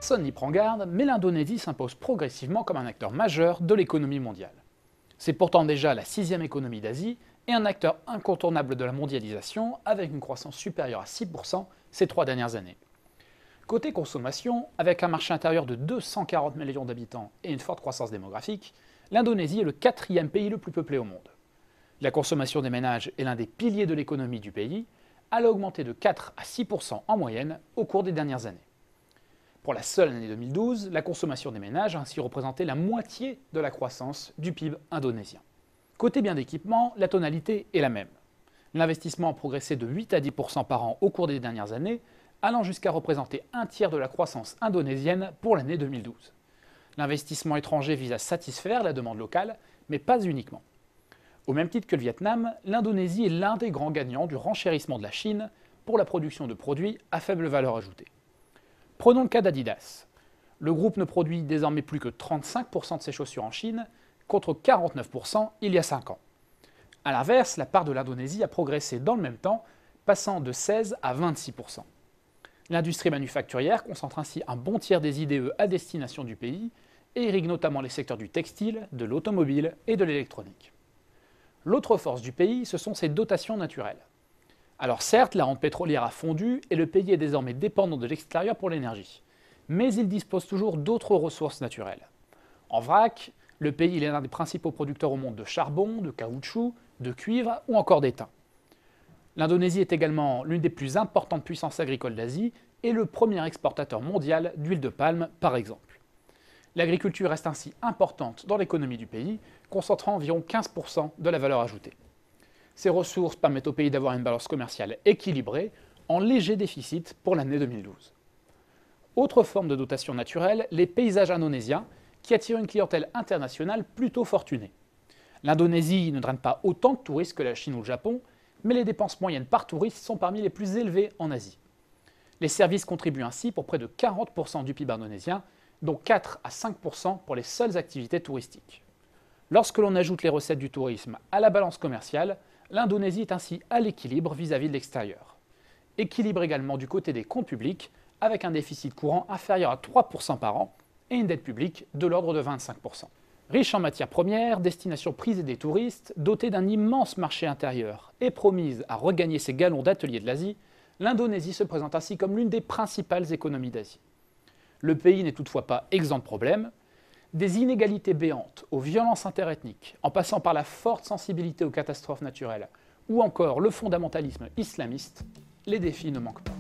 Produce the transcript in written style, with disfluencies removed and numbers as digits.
Personne n'y prend garde, mais l'Indonésie s'impose progressivement comme un acteur majeur de l'économie mondiale. C'est pourtant déjà la 6e économie d'Asie et un acteur incontournable de la mondialisation avec une croissance supérieure à 6% ces 3 dernières années. Côté consommation, avec un marché intérieur de 240 millions d'habitants et une forte croissance démographique, l'Indonésie est le 4e pays le plus peuplé au monde. La consommation des ménages est l'un des piliers de l'économie du pays. Elle a augmenté de 4 à 6% en moyenne au cours des dernières années. Pour la seule année 2012, la consommation des ménages a ainsi représenté la moitié de la croissance du PIB indonésien. Côté biens d'équipement, la tonalité est la même. L'investissement a progressé de 8 à 10% par an au cours des dernières années, allant jusqu'à représenter un tiers de la croissance indonésienne pour l'année 2012. L'investissement étranger vise à satisfaire la demande locale, mais pas uniquement. Au même titre que le Vietnam, l'Indonésie est l'un des grands gagnants du renchérissement de la Chine pour la production de produits à faible valeur ajoutée. Prenons le cas d'Adidas. Le groupe ne produit désormais plus que 35% de ses chaussures en Chine, contre 49% il y a 5 ans. A l'inverse, la part de l'Indonésie a progressé dans le même temps, passant de 16 à 26%. L'industrie manufacturière concentre ainsi un bon tiers des IDE à destination du pays et irrigue notamment les secteurs du textile, de l'automobile et de l'électronique. L'autre force du pays, ce sont ses dotations naturelles. Alors certes, la rente pétrolière a fondu et le pays est désormais dépendant de l'extérieur pour l'énergie. Mais il dispose toujours d'autres ressources naturelles. En vrac, le pays est l'un des principaux producteurs au monde de charbon, de caoutchouc, de cuivre ou encore d'étain. L'Indonésie est également l'une des plus importantes puissances agricoles d'Asie et le premier exportateur mondial d'huile de palme, par exemple. L'agriculture reste ainsi importante dans l'économie du pays, concentrant environ 15% de la valeur ajoutée. Ces ressources permettent au pays d'avoir une balance commerciale équilibrée, en léger déficit pour l'année 2012. Autre forme de dotation naturelle, les paysages indonésiens, qui attirent une clientèle internationale plutôt fortunée. L'Indonésie ne draine pas autant de touristes que la Chine ou le Japon, mais les dépenses moyennes par touriste sont parmi les plus élevées en Asie. Les services contribuent ainsi pour près de 40% du PIB indonésien, dont 4 à 5% pour les seules activités touristiques. Lorsque l'on ajoute les recettes du tourisme à la balance commerciale, l'Indonésie est ainsi à l'équilibre vis-à-vis de l'extérieur. Équilibre également du côté des comptes publics, avec un déficit courant inférieur à 3% par an et une dette publique de l'ordre de 25%. Riche en matières premières, destination prisée des touristes, dotée d'un immense marché intérieur et promise à regagner ses galons d'atelier de l'Asie, l'Indonésie se présente ainsi comme l'une des principales économies d'Asie. Le pays n'est toutefois pas exempt de problèmes. Des inégalités béantes aux violences interethniques, en passant par la forte sensibilité aux catastrophes naturelles, ou encore le fondamentalisme islamiste, les défis ne manquent pas.